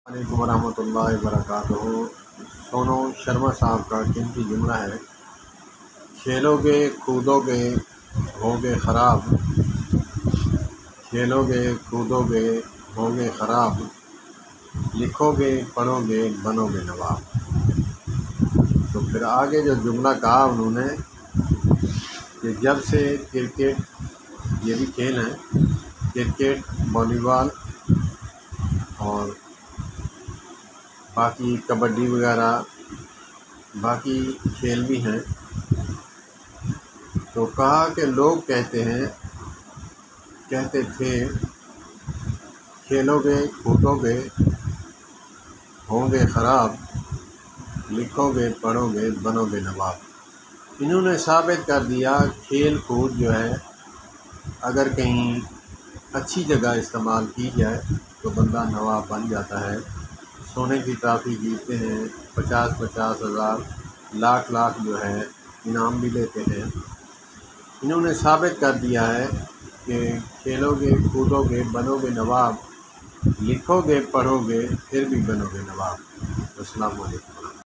علیکم ورحمۃ اللہ وبرکاتہ۔ سونو شرما صاحب کا قیمتی جملہ ہے، کھیلو گے کودو گے ہوگے خراب، کھیلو گے کودو گے ہوگے خراب، لکھو گے پڑھو گے بنو گے نواب۔ تو پھر آگے جو جملہ کہا انہوں نے کہ جب سے کرکٹ، یہ بھی کھیل ہیں، کرکٹ، والی بال اور باقی کبڈی وغیرہ باقی کھیل بھی ہیں، تو کہا کہ لوگ کہتے تھے کھیلو گے کودو گے ہوں گے خراب، لکھو گے پڑھو گے بنو گے نواب۔ انہوں نے ثابت کر دیا کھیل کود جو ہے اگر کہیں اچھی جگہ استعمال کی جائے تو بندہ نواب بن جاتا ہے، سونے کی ٹرافی جیتتے ہیں، 50,000 ہزار، لاکھ جو ہے انعام بھی لیتے ہیں۔ انہوں نے ثابت کر دیا ہے کہ کھیلو گے کودو گے بنو گے نواب، لکھو گے پڑھو گے پھر بھی بنو گے نواب۔ السلام علیکم۔